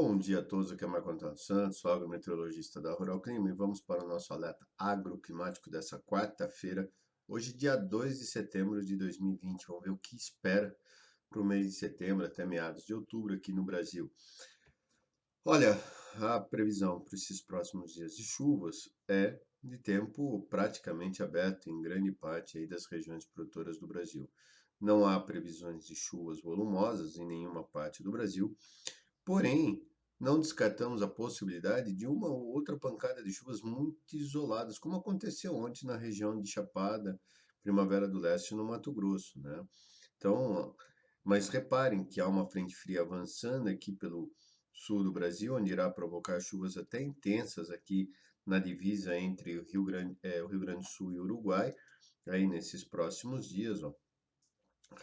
Bom dia a todos, aqui é Marco Antônio Santos, sou agrometeorologista da Rural Clima e vamos para o nosso alerta agroclimático dessa quarta-feira, hoje dia 2 de setembro de 2020. Vamos ver o que espera para o mês de setembro até meados de outubro aqui no Brasil. Olha, a previsão para esses próximos dias de chuvas é de tempo praticamente aberto em grande parte aí das regiões produtoras do Brasil. Não há previsões de chuvas volumosas em nenhuma parte do Brasil. Porém, não descartamos a possibilidade de uma ou outra pancada de chuvas muito isoladas, como aconteceu ontem na região de Chapada, Primavera do Leste, no Mato Grosso, né? Então, mas reparem que há uma frente fria avançando aqui pelo sul do Brasil, onde irá provocar chuvas até intensas aqui na divisa entre o Rio Grande do Sul e o Uruguai, aí nesses próximos dias, ó.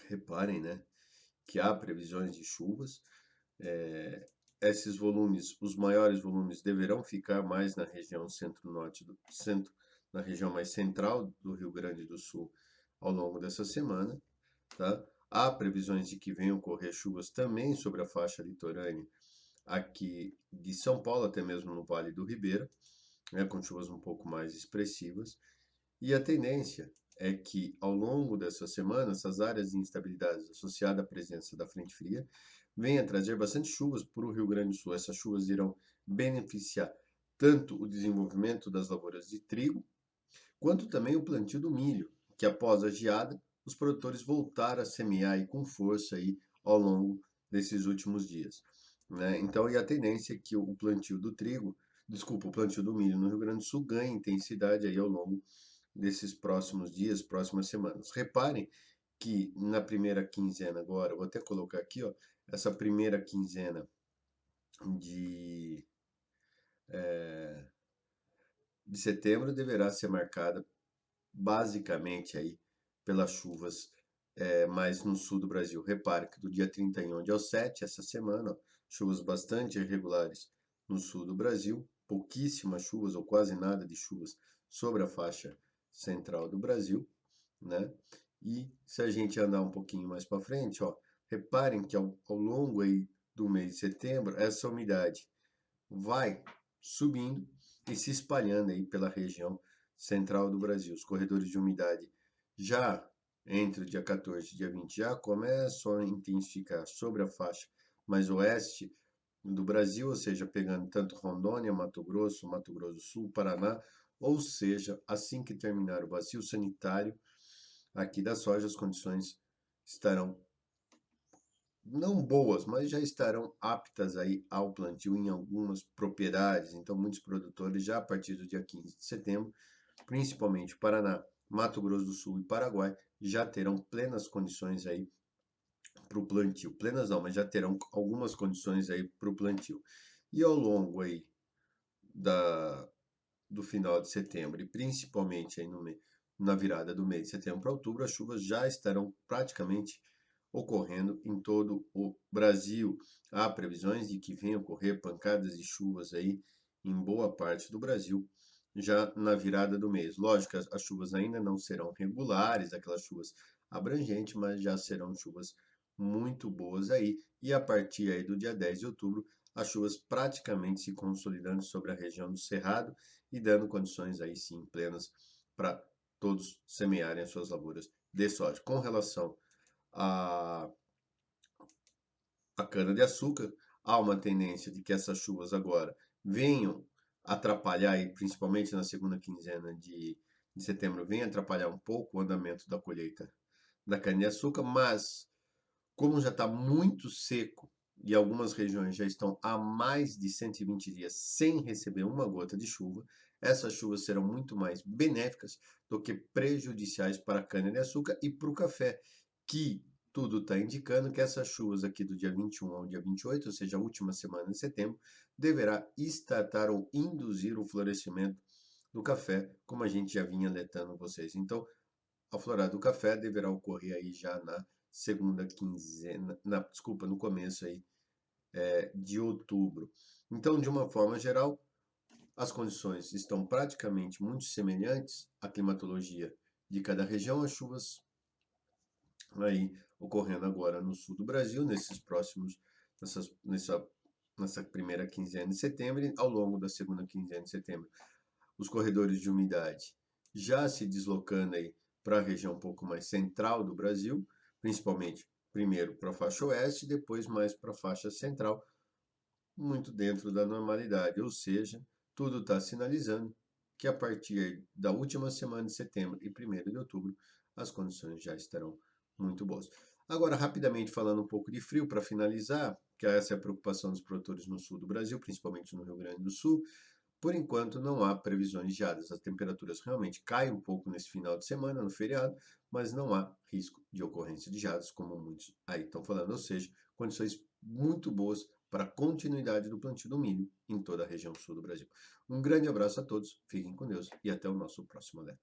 Reparem, né, que há previsões de chuvas. Esses volumes, os maiores volumes, deverão ficar mais na região centro-norte do centro, na região mais central do Rio Grande do Sul ao longo dessa semana, tá? Há previsões de que venham ocorrer chuvas também sobre a faixa litorânea aqui de São Paulo, até mesmo no Vale do Ribeira, né, com chuvas um pouco mais expressivas. E a tendência é que, ao longo dessa semana, essas áreas de instabilidade associadas à presença da frente fria venham trazer bastante chuvas para o Rio Grande do Sul. Essas chuvas irão beneficiar tanto o desenvolvimento das lavouras de trigo, quanto também o plantio do milho, que após a geada, os produtores voltaram a semear aí com força aí ao longo desses últimos dias, né? Então, e a tendência é que o plantio do trigo, desculpa, o plantio do milho no Rio Grande do Sul ganhe intensidade aí ao longo desses próximos dias, próximas semanas. Reparem que na primeira quinzena agora, eu vou até colocar aqui, ó, essa primeira quinzena de, de setembro deverá ser marcada basicamente aí pelas chuvas mais no sul do Brasil. Repare que do dia 31 ao 7, essa semana, ó, chuvas bastante irregulares no sul do Brasil, pouquíssimas chuvas ou quase nada de chuvas sobre a faixa central do Brasil, né? E se a gente andar um pouquinho mais para frente, ó, reparem que ao longo aí do mês de setembro, essa umidade vai subindo e se espalhando aí pela região central do Brasil. Os corredores de umidade já entre o dia 14 e dia 20 já começam a intensificar sobre a faixa mais oeste do Brasil, ou seja, pegando tanto Rondônia, Mato Grosso do Sul, Paraná, ou seja, assim que terminar o vazio sanitário aqui da soja, as condições estarão não boas, mas já estarão aptas aí ao plantio em algumas propriedades. Então, muitos produtores já a partir do dia 15 de setembro, principalmente Paraná, Mato Grosso do Sul e Paraguai, já terão plenas condições aí para o plantio. Plenas não, mas já terão algumas condições aí para o plantio. E ao longo aí da, do final de setembro e principalmente aí na virada do mês de setembro para outubro, as chuvas já estarão praticamente ocorrendo em todo o Brasil. Há previsões de que venham ocorrer pancadas de chuvas aí em boa parte do Brasil já na virada do mês. Lógico que as chuvas ainda não serão regulares, aquelas chuvas abrangentes, mas já serão chuvas muito boas aí. E a partir aí do dia 10 de outubro, as chuvas praticamente se consolidando sobre a região do Cerrado e dando condições aí sim plenas para todos semearem as suas lavouras de soja. Com relação à, à cana-de-açúcar, há uma tendência de que essas chuvas agora venham atrapalhar, e principalmente na segunda quinzena de setembro, venham atrapalhar um pouco o andamento da colheita da cana-de-açúcar, mas como já está muito seco e algumas regiões já estão há mais de 120 dias sem receber uma gota de chuva, essas chuvas serão muito mais benéficas do que prejudiciais para a cana-de-açúcar e para o café, que tudo está indicando que essas chuvas aqui do dia 21 ao dia 28, ou seja, a última semana de setembro, deverá startar ou induzir o florescimento do café, como a gente já vinha alertando vocês. Então, a florada do café deverá ocorrer aí já na segunda quinzena, desculpa, no começo aí de outubro. Então, de uma forma geral, as condições estão praticamente muito semelhantes à climatologia de cada região, as chuvas aí ocorrendo agora no sul do Brasil, nessa nessa primeira quinzena de setembro e ao longo da segunda quinzena de setembro. Os corredores de umidade já se deslocando aí para a região um pouco mais central do Brasil, principalmente primeiro para a faixa oeste, depois mais para a faixa central, muito dentro da normalidade, ou seja, tudo está sinalizando que a partir da última semana de setembro e 1º de outubro, as condições já estarão muito boas. Agora, rapidamente falando um pouco de frio, para finalizar, que essa é a preocupação dos produtores no sul do Brasil, principalmente no Rio Grande do Sul, por enquanto não há previsões de geadas. As temperaturas realmente caem um pouco nesse final de semana, no feriado, mas não há risco de ocorrência de geadas, como muitos aí estão falando, ou seja, condições muito boas para a continuidade do plantio do milho em toda a região sul do Brasil. Um grande abraço a todos, fiquem com Deus e até o nosso próximo alerta.